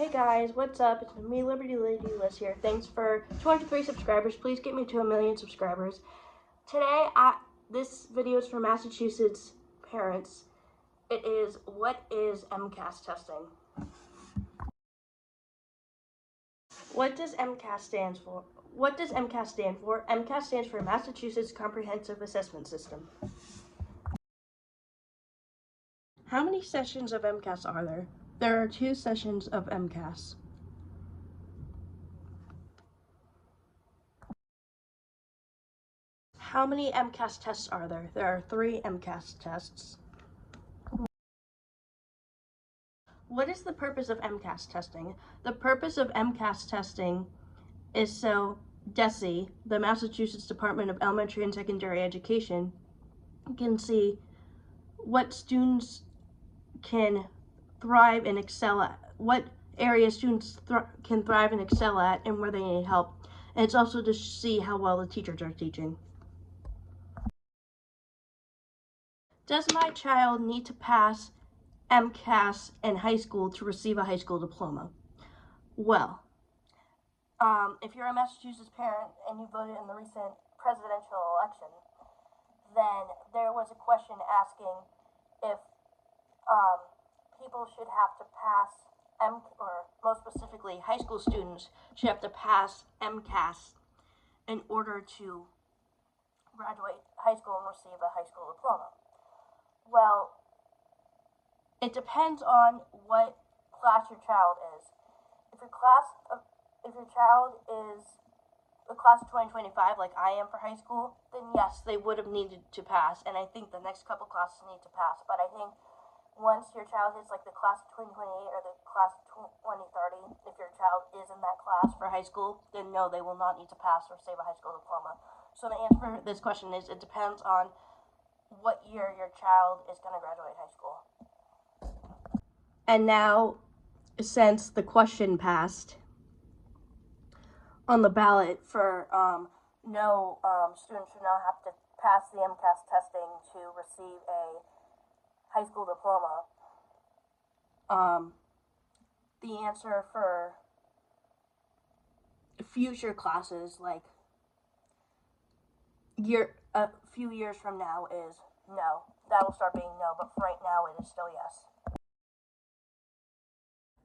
Hey guys, what's up? It's me, Liberty Lady Liz here. Thanks for 203 subscribers. Please get me to 1,000,000 subscribers. Today, this video is for Massachusetts parents. It is, what is MCAS testing? What does MCAS stand for? MCAS stands for Massachusetts Comprehensive Assessment System. How many sessions of MCAS are there? There are 2 sessions of MCAS. How many MCAS tests are there? There are 3 MCAS tests. What is the purpose of MCAS testing? The purpose of MCAS testing is so DESE, the Massachusetts Department of Elementary and Secondary Education, can see what students can thrive and excel at, what areas students can thrive and excel at, and where they need help. And it's also to see how well the teachers are teaching. Does my child need to pass MCAS in high school to receive a high school diploma? Well, if you're a Massachusetts parent and you voted in the recent presidential election, then there was a question asking if people should have to pass or most specifically, high school students should have to pass MCAS in order to graduate high school and receive a high school diploma. Well, it depends on what class your child is. If your child is the class of 2025, like I am for high school, then yes, they would have needed to pass, and I think the next couple classes need to pass. But I think once your child is like the class of 2028 or the class of 2030, if your child is in that class for high school, then no, they will not need to pass or receive a high school diploma. So the answer for this question is it depends on what year your child is going to graduate high school. And now, since the question passed on the ballot for no students should not have to pass the MCAS testing to receive a high school diploma, the answer for future classes, like a few years from now, is no. That will start being no, but for right now it is still yes.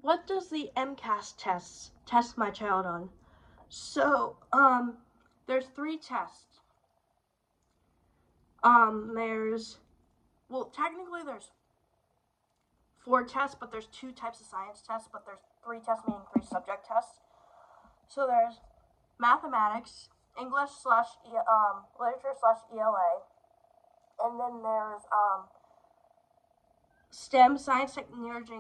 What does the MCAS test my child on? So, there's 3 tests. Technically there's 4 tests, but there's 2 types of science tests, but there's 3 tests, meaning 3 subject tests. So there's mathematics, English / literature / ELA, and then there's STEM, science, technology,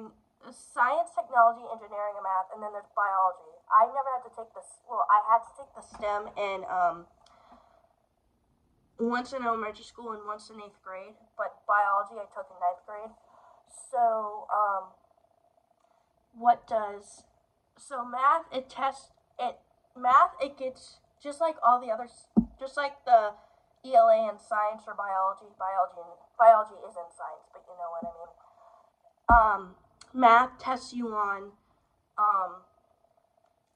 engineering, and math, and then there's biology. I never had to take this. Well, I had to take the STEM in once in elementary school and once in 8th grade, but biology I took in 9th grade. So math it gets just like all the others, just like the ELA and science or biology. Biology isn't science, but you know what I mean. Math tests you on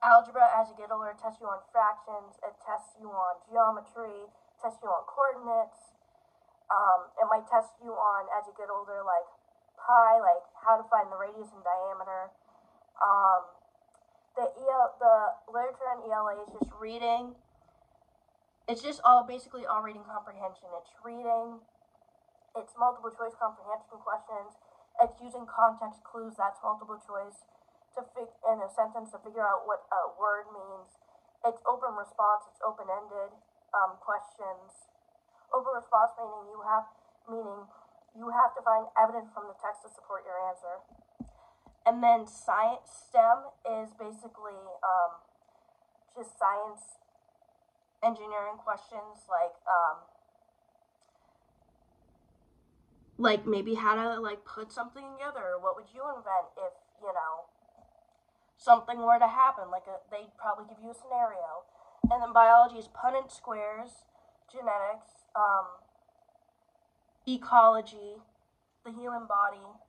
algebra as you get older. It tests you on fractions. It tests you on geometry. Tests you on coordinates. It might test you on, as you get older, like pi, like how to find the radius and diameter. The literature and ELA is just reading. It's just basically all reading comprehension. It's reading. It's multiple choice comprehension questions. It's using context clues. That's multiple choice in a sentence to figure out what a word means. It's open response. It's open-ended questions. Open response meaning you have to find evidence from the text to support your answer. And then STEM is basically just science, engineering questions, like maybe how to put something together. What would you invent if something were to happen? They'd probably give you a scenario. And then biology is Punnett squares, genetics, ecology, the human body,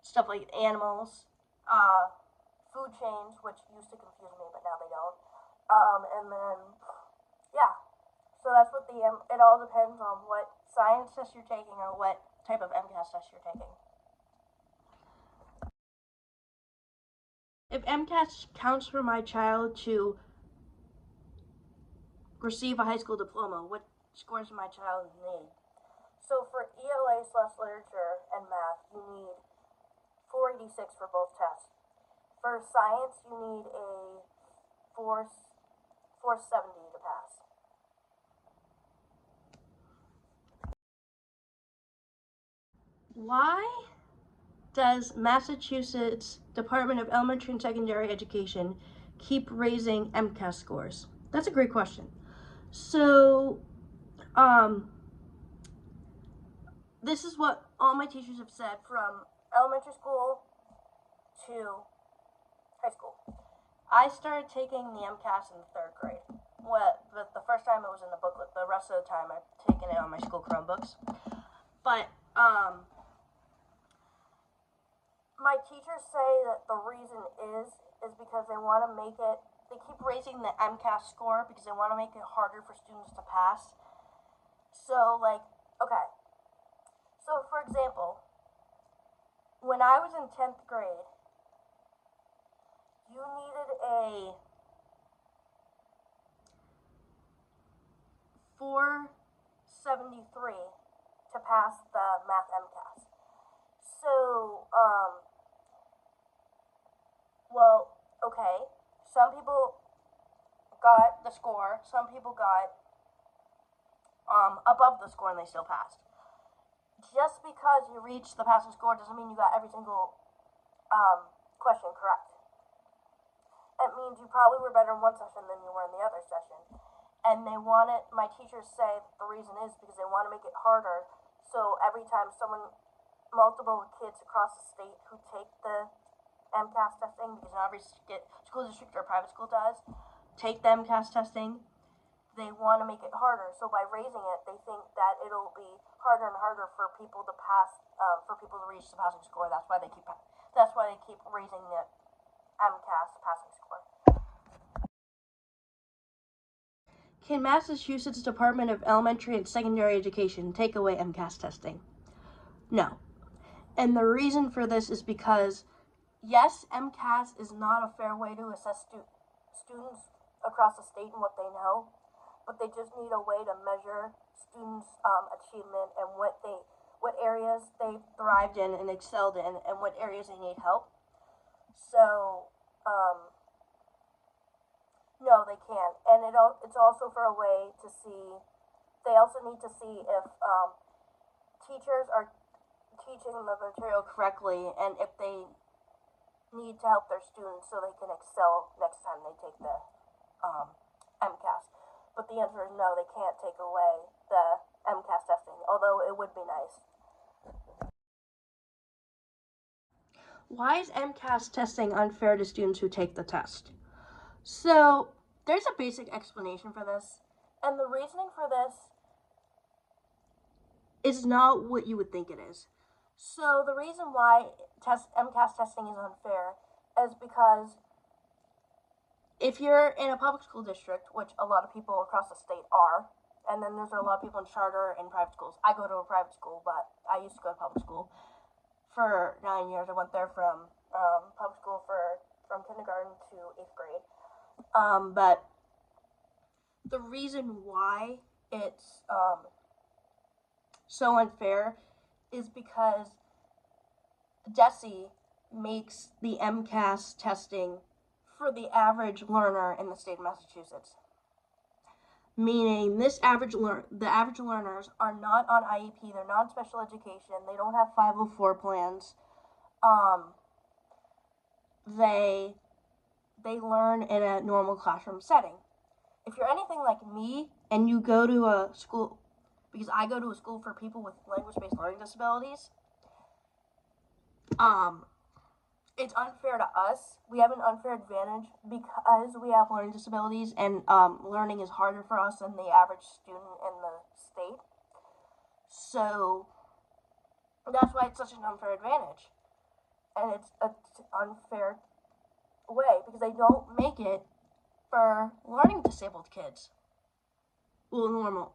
stuff like animals, food chains, which used to confuse me, but now they don't. And then, yeah. So that's what it all depends on what science test you're taking or what type of MCAS test you're taking. If MCAS counts for my child to receive a high school diploma, what scores do my child need? So for ELA/literature and math, you need 486 for both tests. For science, you need a 470 to pass. Why does Massachusetts Department of Elementary and Secondary Education keep raising MCAS scores? That's a great question. So, this is what all my teachers have said from elementary school to high school. I started taking the MCAS in the 3rd grade. The first time it was in the booklet. The rest of the time I've taken it on my school Chromebooks. But, my teachers say that the reason is because they want to make it, they keep raising the MCAS score because they want to make it harder for students to pass. So, okay. So, for example, when I was in 10th grade, you needed a 473 to pass the math MCAS. So, well, okay, some people got the score, some people got above the score and they still passed. Just because you reach the passing score doesn't mean you got every single question correct. It means you probably were better in one session than you were in the other session. And my teachers say the reason is because they want to make it harder, so every time multiple kids across the state who take the MCAS testing, because not every school district or private school does, take the MCAS testing, they want to make it harder. So by raising it, they think that it'll be harder and harder for people to pass, for people to reach the passing score. That's why they keep raising the MCAS passing score. Can Massachusetts Department of Elementary and Secondary Education take away MCAS testing? No. And the reason for this is because, yes, MCAS is not a fair way to assess students across the state and what they know, but they just need a way to measure students' achievement and what areas they thrived in and excelled in and what areas they need help. So, no, they can't. And it's also for a way to see, they also need to see if teachers are teaching the material correctly and if they need to help their students so they can excel next time they take the MCAS. But the answer is no, they can't take away the MCAS testing, although it would be nice. Why is MCAS testing unfair to students who take the test? So, there's a basic explanation for this, and the reasoning for this is not what you would think it is. So, the reason why MCAS testing is unfair is because if you're in a public school district, which a lot of people across the state are, and then there's a lot of people in charter and private schools. I go to a private school, but I used to go to public school for 9 years. I went there from public school from kindergarten to 8th grade. But the reason why it's so unfair is because DESE makes the MCAS testing for the average learner in the state of Massachusetts. Meaning the average learners are not on IEP, they're not in special education, they don't have 504 plans. They learn in a normal classroom setting. If you're anything like me and you go to a school, because I go to a school for people with language-based learning disabilities, it's unfair to us. We have an unfair advantage because we have learning disabilities and learning is harder for us than the average student in the state. So that's why it's such an unfair advantage. And it's unfair way because they don't make it for learning disabled kids. Well, normal.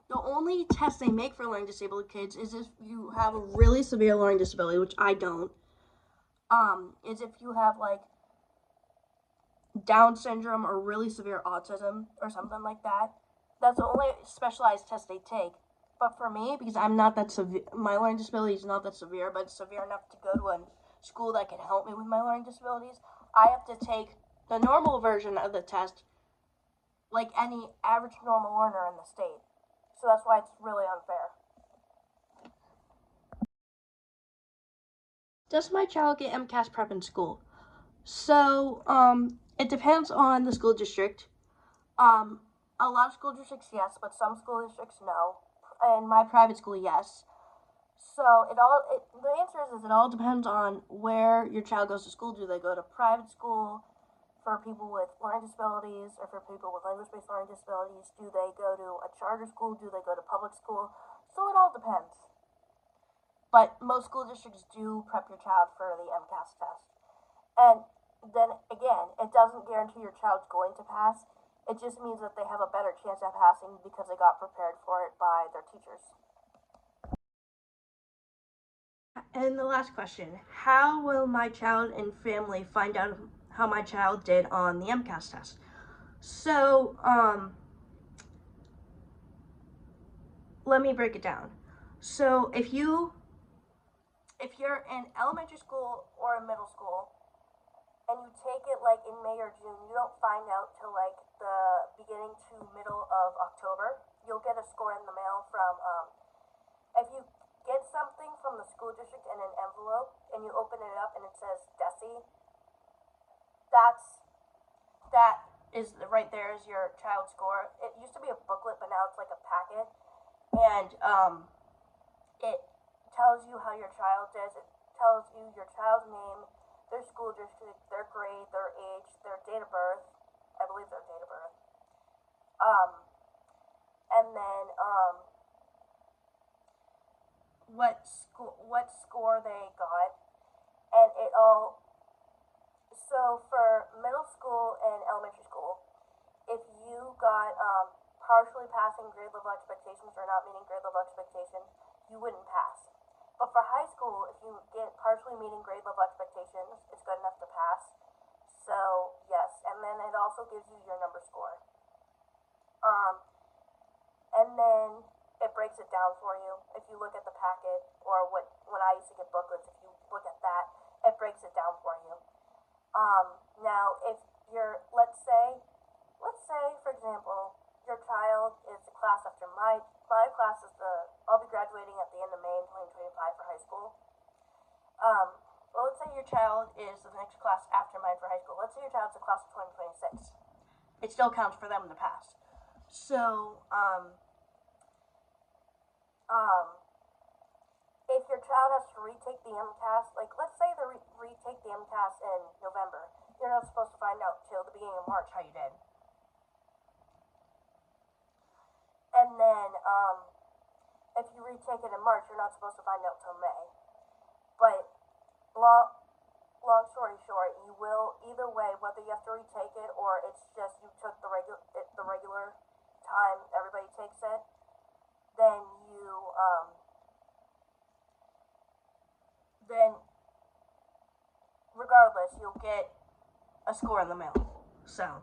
The only test they make for learning disabled kids is if you have a really severe learning disability, which I don't. Is if you have like Down syndrome or really severe autism or something like that. That's the only specialized test they take. But for me, because I'm not that severe, my learning disability is not that severe, but it's severe enough to go to a school that can help me with my learning disabilities, I have to take the normal version of the test like any average normal learner in the state. So that's why it's really unfair. Does my child get MCAS prep in school? So, it depends on the school district. A lot of school districts, yes, but some school districts, no. And my private school, yes. So the answer is it all depends on where your child goes to school. Do they go to private school for people with learning disabilities or for people with language-based learning disabilities? Do they go to a charter school? Do they go to public school? So it all depends. But most school districts do prep your child for the MCAS test. And then again, it doesn't guarantee your child's going to pass. It just means that they have a better chance at passing because they got prepared for it by their teachers. And the last question, how will my child and family find out how my child did on the MCAS test? So, let me break it down. So, if you're in elementary school or in middle school, and you take it like in May or June, you don't find out till like the beginning to middle of October. You'll get a score in the mail from, if you get something from the school district in an envelope and you open it up and it says DESI, that is right there is your child's score. It used to be a booklet, but now it's like a packet, and it tells you how your child does. It tells you your child's name, their school district, their grade, their age, their date of birth. I believe their date of birth. And then what score they got, and it all. So for middle school and elementary school, if you got partially passing grade level expectations or not meeting grade level expectations, you wouldn't pass. But for high school, if you get partially meeting grade level expectations, it's good enough to pass. So yes, and then it also gives you your number score. And then it breaks it down for you. If you look at the packet or when I used to get booklets, if you look at that, it breaks it down for you. Now if you're let's say for example, your child is the class after my class is I'll be graduating at the end of May in 2025 for high school. Well, let's say your child is the next class after mine for high school. Let's say your child's the class of 2026. It still counts for them to pass. So, if your child has to retake the MCAS, like let's say they retake the MCAS in November, you're not supposed to find out till the beginning of March how you did. And then, if you retake it in March, you're not supposed to find out till May. But long story short, you will either way, whether you have to retake it or it's just you took the regular time everybody takes it, then then regardless you'll get a score in the mail. So